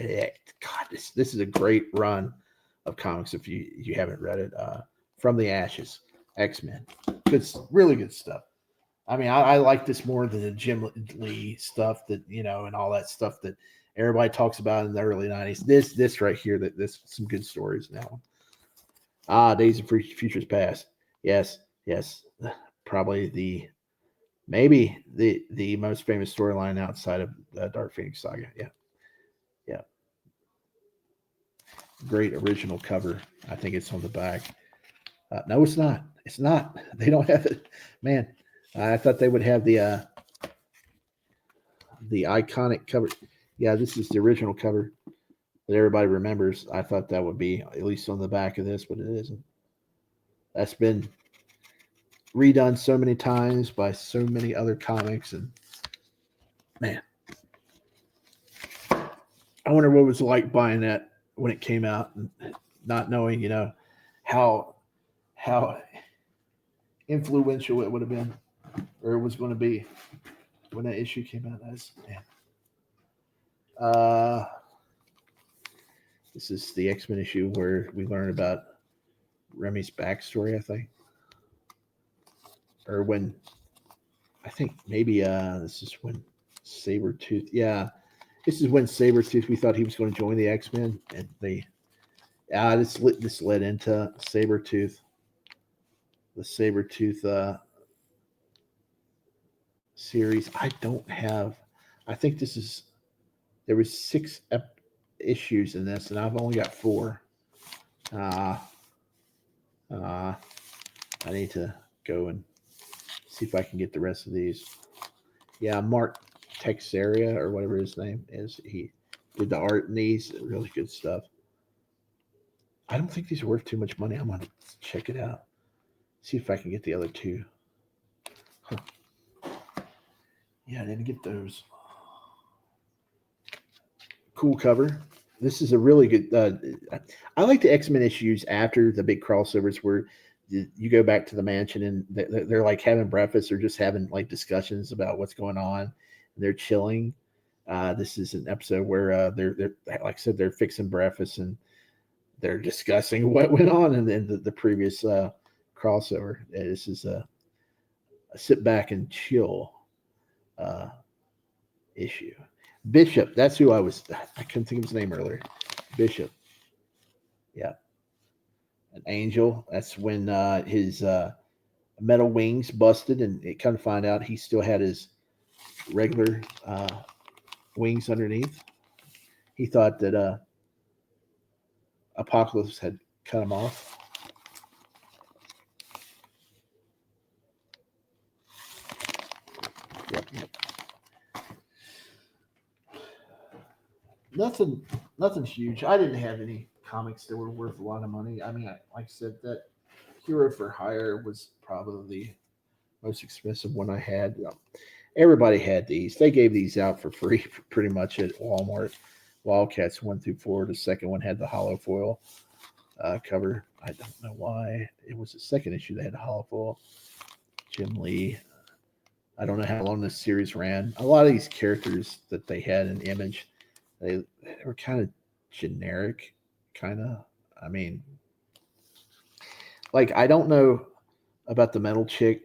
God, this is a great run of comics if you haven't read it. From the Ashes, X-Men, good, really good stuff. I mean, I like this more than the Jim Lee stuff that and all that stuff that everybody talks about in the early '90s. This right here, this some good stories now. Days of Futures Past. Yes, yes, probably maybe the most famous storyline outside of Dark Phoenix Saga. Yeah, yeah. Great original cover. I think it's on the back. No, it's not. It's not. They don't have it. Man, I thought they would have the iconic cover. Yeah, this is the original cover that everybody remembers. I thought that would be at least on the back of this, but it isn't. That's been redone so many times by so many other comics, and man, I wonder what it was like buying that when it came out and not knowing, how influential it would have been or it was going to be when that issue came out. Man. This is the X-Men issue where we learn about Remy's backstory, I think. Or when I think maybe this is when Sabretooth. Yeah. This is when Sabretooth, we thought he was going to join the X-Men, and this led into Sabretooth. The Sabretooth series. I think there was 6 issues in this, and I've only got 4. I need to go and see if I can get the rest of these. Yeah, Mark Texeria or whatever his name is. He did the art in these. Really good stuff. I don't think these are worth too much money. I'm gonna check it out. See if I can get the other 2. Huh. Yeah, I didn't get those. Cool cover. This is a really good. I like the X-Men issues after the big crossovers where you go back to the mansion and they're like having breakfast or just having like discussions about what's going on. And they're chilling. This is an episode where they're like I said, they're fixing breakfast and they're discussing what went on in the previous crossover. This is a sit back and chill issue. Bishop, that's who I couldn't think of his name earlier. Bishop. Yeah. An angel. That's when his metal wings busted, and it kind of find out he still had his regular wings underneath. He thought that Apocalypse had cut him off. Yep. Nothing huge. I didn't have any comics that were worth a lot of money. I mean, like I said, that Hero for Hire was probably the most expensive one I had. Everybody had these. They gave these out for free pretty much at Walmart. Wildcats 1 through 4. The second one had the hollow foil cover. I don't know why. It was the second issue that had the hollow foil. Jim Lee. I don't know how long this series ran. A lot of these characters that they had in Image, they were kind of generic, kind of. I mean, like, I don't know about the metal chick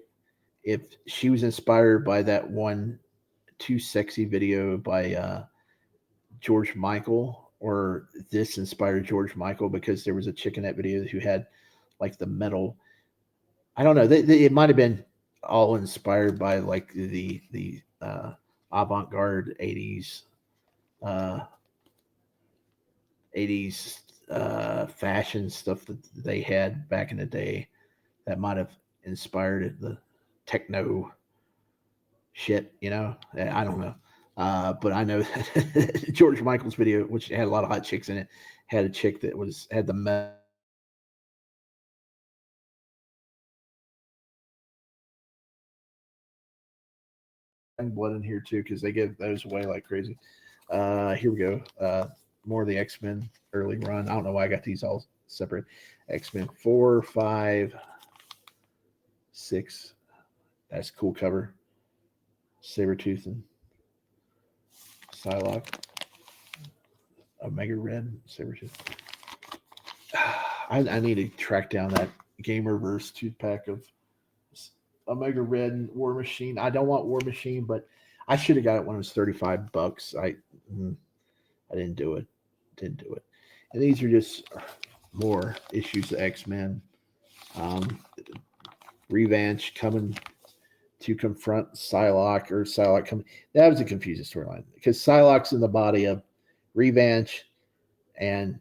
if she was inspired by that one Too Sexy video by George Michael, or this inspired George Michael because there was a chick in that video who had like the metal. I don't know. It might have been all inspired by like the avant-garde 80s 80s fashion stuff that they had back in the day that might have inspired the techno shit, I don't know. But I know that George Michael's video, which had a lot of hot chicks in it, had a chick that had the blood in here too, because they give those away like crazy. Here we go. More of the X-Men early run. I don't know why I got these all separate. X-Men 4, 5, 6. That's a cool cover. Sabretooth and Psylocke. Omega Red, Sabretooth. I need to track down that Gamerverse 2-pack of Omega Red and War Machine. I don't want War Machine, but I should have got it when it was $35. I didn't do it. And these are just more issues of X-Men. Revenge coming to confront Psylocke, or Psylocke coming. That was a confusing storyline because Psylocke's in the body of Revenge, and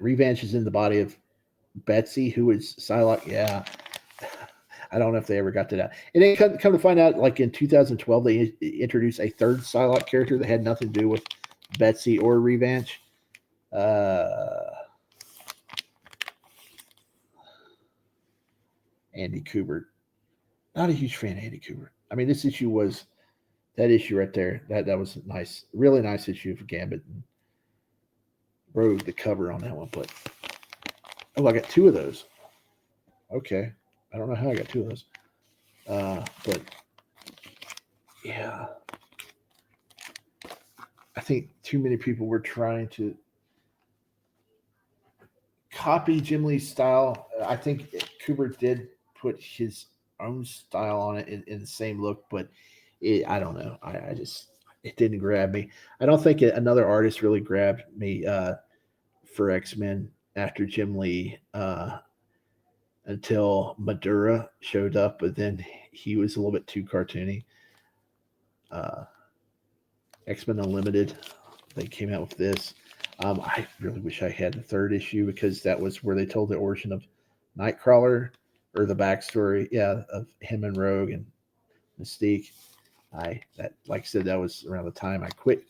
Revenge is in the body of Betsy, who is Psylocke. Yeah. I don't know if they ever got to that. And then come to find out, like in 2012, they introduced a third Psylocke character that had nothing to do with Betsy or Revenge. Andy Kubert. Not a huge fan of Andy Kubert. I mean, this issue was that issue right there. That was nice, really nice issue for Gambit. And Rogue, the cover on that one. But I got two of those. Okay, I don't know how I got two of those. But yeah, I think too many people were trying to copy Jim Lee's style. I think Kubert did put his own style on it in the same look, but I don't know. I just, it didn't grab me. I don't think another artist really grabbed me for X-Men after Jim Lee until Madura showed up, but then he was a little bit too cartoony. X-Men Unlimited, they came out with this. I really wish I had the third issue because that was where they told the origin of Nightcrawler, or the backstory, of him and Rogue and Mystique. Like I said, that was around the time I quit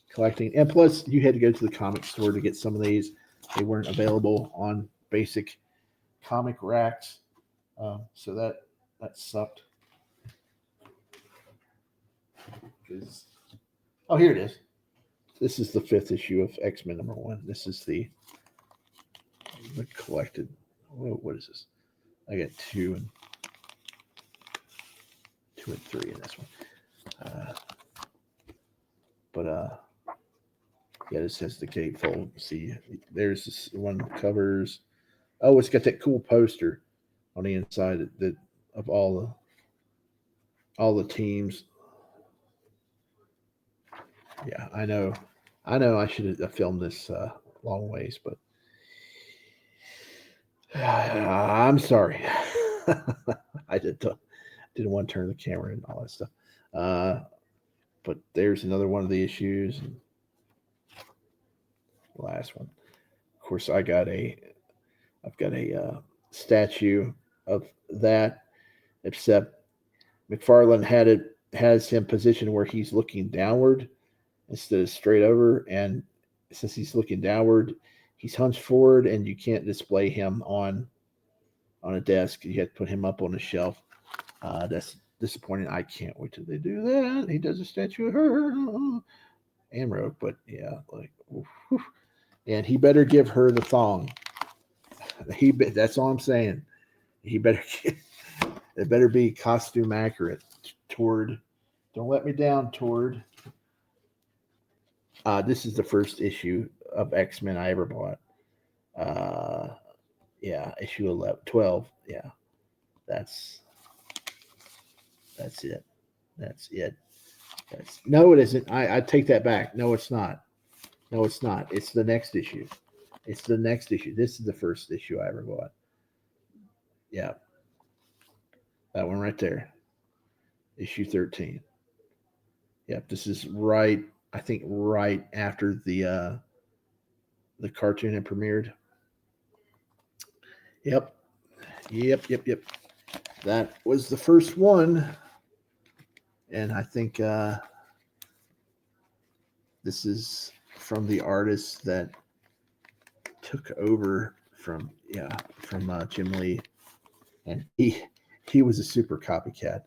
collecting. And plus, you had to go to the comic store to get some of these. They weren't available on basic comic racks, so that sucked. Oh, here it is. This is the 5th issue of X-Men #1. This is the collected. What is this? I got 2 and 3 in this one. Yeah, this has the gatefold. See, there's this one covers. Oh, it's got that cool poster on the inside that of all the teams. Yeah, I know. I should have filmed this long ways, but I'm sorry. I didn't want to turn the camera and all that stuff. But there's another one of the issues. And last one. Of course, I've got a statue of that, except McFarlane has him positioned where he's looking downward instead of straight over, and since he's looking downward, he's hunched forward, and you can't display him on a desk. You have to put him up on a shelf. That's disappointing. I can't wait till they do that. He does a statue of her and Rogue, but yeah, like, oof. And he better give her the thong. That's all I'm saying. He better it better be costume accurate. Tord, don't let me down, Tord. This is the first issue of X-Men I ever bought. Yeah, issue 11, 12. Yeah, that's it. No, it isn't. I take that back. No, it's not. It's the next issue. This is the first issue I ever bought. Yeah, that one right there. Issue 13. Yep, this is right. I think right after the cartoon had premiered. Yep, yep. That was the first one, and I think this is from the artist that took over from Jim Lee, and he was a super copycat.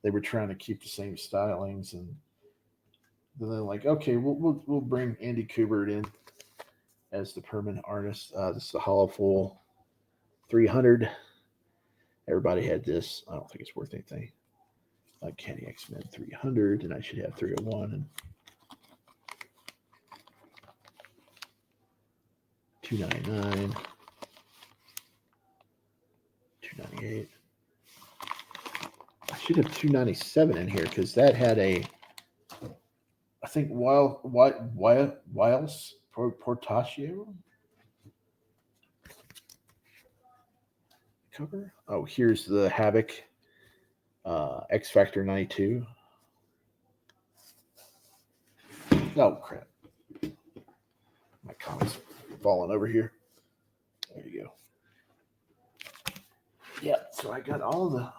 They were trying to keep the same stylings, and then they're like, okay, we'll bring Andy Kubert in as the permanent artist. This is the Hollow Full 300. Everybody had this. I don't think it's worth anything. Candy X-Men 300, and I should have 301 and 299, 298. I should have 297 in here because that had I think Wiles Portacio cover. Oh, here's the Havoc X Factor 92. Oh crap! My comics falling over here. There you go. Yeah, so I got all of the.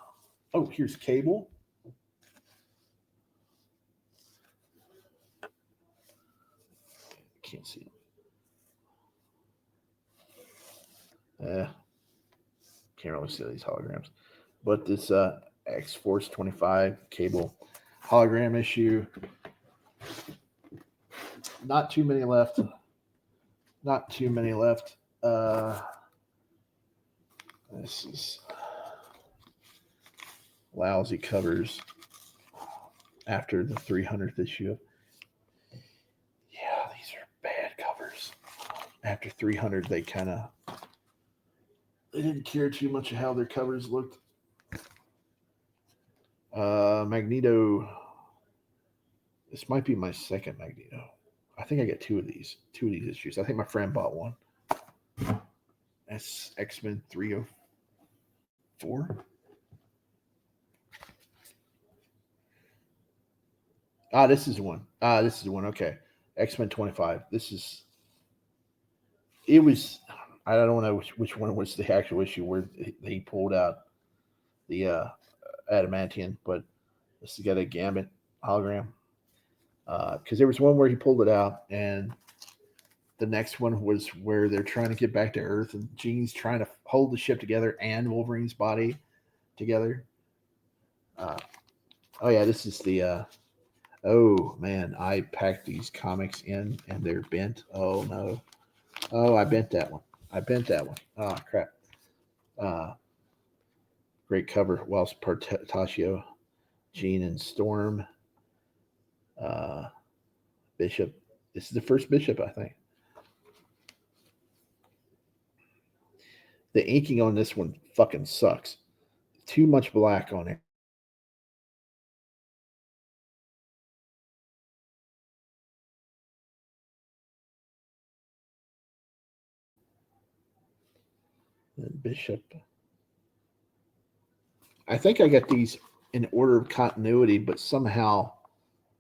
Oh, here's Cable. Can't see them. Can't really see these holograms. But this X-Force 25 Cable hologram issue. Not too many left. This is lousy covers after the 300th issue. Yeah, these are bad covers. After 300, they didn't care too much of how their covers looked. Magneto. This might be my second Magneto. I think I got two of these issues. I think my friend bought one. That's X-Men 304. This is one. Okay. X-Men 25. It was, I don't know which one was the actual issue where he pulled out the adamantium, but this has got a Gambit hologram. Because there was one where he pulled it out, and the next one was where they're trying to get back to Earth, and Jean's trying to hold the ship together and Wolverine's body together. This is the. Oh man, I packed these comics in, and they're bent. Oh no. Oh, I bent that one. Oh crap. Great cover. Wells Portacio, Jean and Storm. Bishop. This is the first Bishop, I think. The inking on this one fucking sucks. Too much black on it. And Bishop. I think I got these in order of continuity, but somehow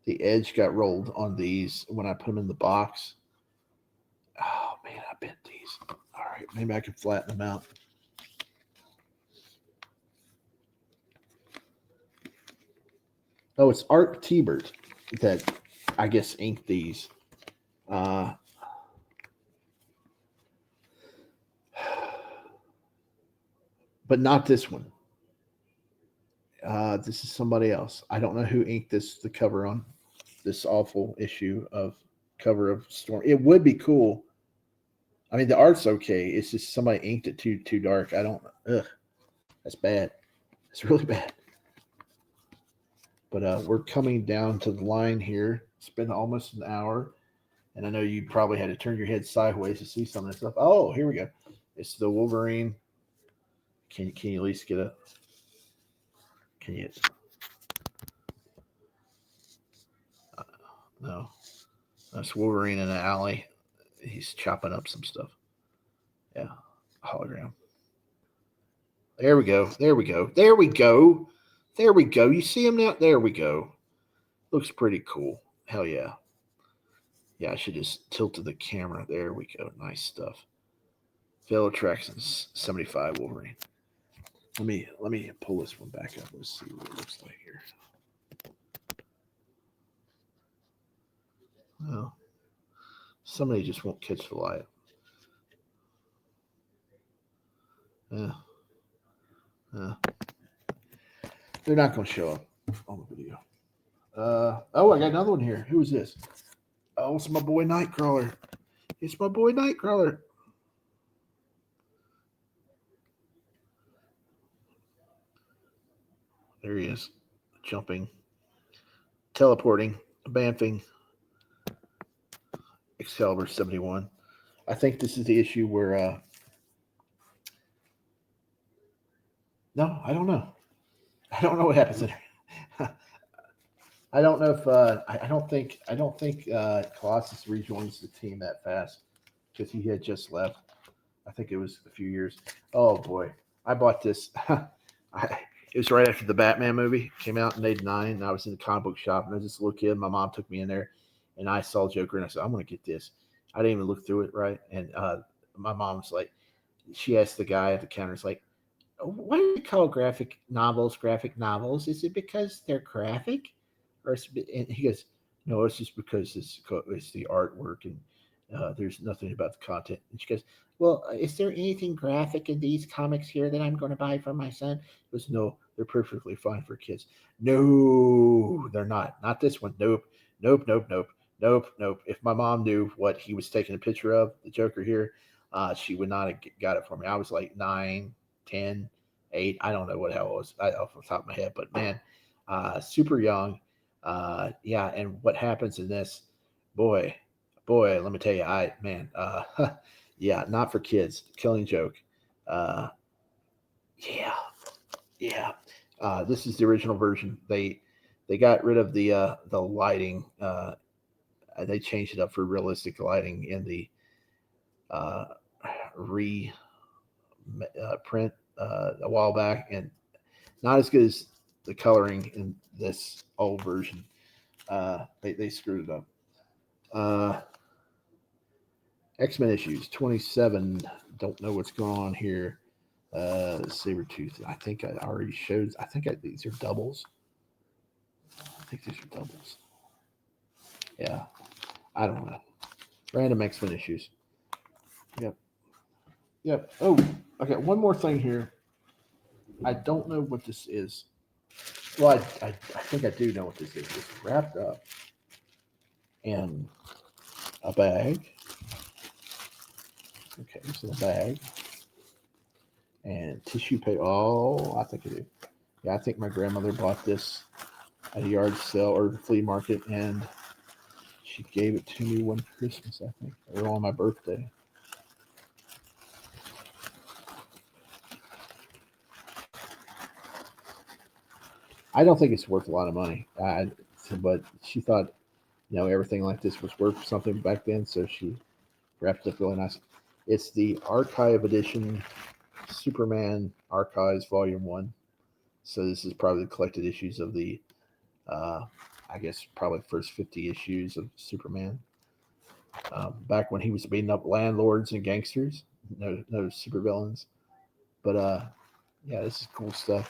the edge got rolled on these when I put them in the box. Oh man, I bent these. All right, maybe I can flatten them out. Oh, it's Art Tebert that I guess inked these. But not this one. This is somebody else. I don't know who inked the cover on this awful issue of cover of Storm. It would be cool. I mean, the art's okay. It's just somebody inked it too dark. I don't. Ugh, that's bad. It's really bad. But we're coming down to the line here. It's been almost an hour, and I know you probably had to turn your head sideways to see some of this stuff. Oh, here we go. It's the Wolverine. Can you at least get a? Can you? No, that's Wolverine in an alley. He's chopping up some stuff. Yeah, hologram. There we go. You see him now? There we go. Looks pretty cool. Hell yeah. Yeah, I should just tilted the camera. There we go. Nice stuff. Fail Attractions 75 Wolverine. Let me pull this one back up. Let's see what it looks like here. Well, somebody just won't catch the light. Yeah. They're not going to show up on the video. Oh, I got another one here. Who is this? Oh, it's my boy Nightcrawler. It's my boy Nightcrawler. There he is. Jumping. Teleporting. Bamfing. Excalibur 71. I think this is the issue where no, I don't know. I don't know what happens in there. I don't know if I don't think Colossus rejoins the team that fast because he had just left. I think it was a few years. Oh boy, I bought this. It was right after the Batman movie came out in '89, and I was in the comic book shop, and I was just a little kid. My mom took me in there, and I saw Joker, and I said, "I'm going to get this." I didn't even look through it right, and my mom's like, she asked the guy at the counter, "It's like, why do they call graphic novels graphic novels? Is it because they're graphic?" And he goes, "No, it's just because it's the artwork and there's nothing about the content." And she goes, "Well, is there anything graphic in these comics here that I'm going to buy for my son?" He goes, "No, they're perfectly fine for kids." No, they're not. Not this one. Nope, nope, nope, nope, nope, nope. If my mom knew what he was taking a picture of, the Joker here, she would not have got it for me. I was like 9, 10, 8. I don't know what hell it was off the top of my head, but man, super young. Yeah, and what happens in this, boy, let me tell you, yeah, not for kids. Killing Joke. Uh, yeah, yeah. This is the original version. They got rid of the lighting. They changed it up for realistic lighting in the uh, re print a while back, and not as good as the coloring in this old version. They screwed it up. X-Men issues 27. Don't know what's going on here. Sabretooth. I think I already showed. These are doubles. I think these are doubles. Yeah. I don't know. Random X-Men issues. Yep. Yep. Oh, okay. One more thing here. I don't know what this is. Well, I think I do know what this is. It's wrapped up in a bag. Okay, it's in a bag. And tissue paper. Oh, I think I do. Yeah, I think my grandmother bought this at a yard sale or flea market, and she gave it to me one Christmas, I think, or on my birthday. I don't think it's worth a lot of money, but she thought, everything like this was worth something back then, so she wrapped it up really nice. It's the Archive Edition, Superman Archives Volume 1. So this is probably the collected issues of the, I guess, probably the first 50 issues of Superman. Back when he was beating up landlords and gangsters, no supervillains. But yeah, this is cool stuff.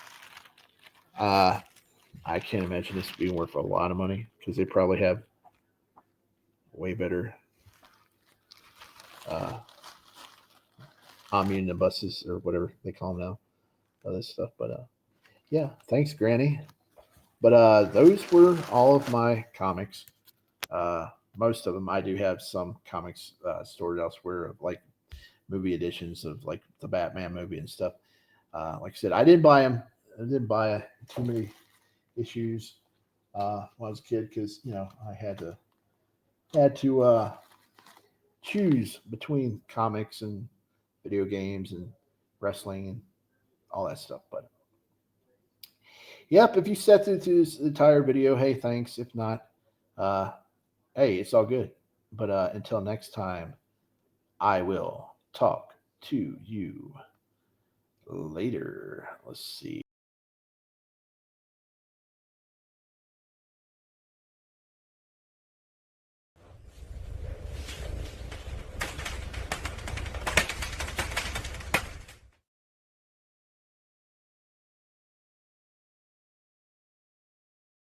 I can't imagine this being worth a lot of money because they probably have way better omnibuses or whatever they call them now. All this stuff. But yeah, thanks, Granny. But those were all of my comics. Most of them, I do have some comics stored elsewhere, like movie editions of like the Batman movie and stuff. Like I said, I didn't buy them. I didn't buy too many issues when I was a kid because I had to choose between comics and video games and wrestling and all that stuff. But yep, if you sat through this entire video, hey, thanks. If not, hey, it's all good. But until next time, I will talk to you later. Let's see.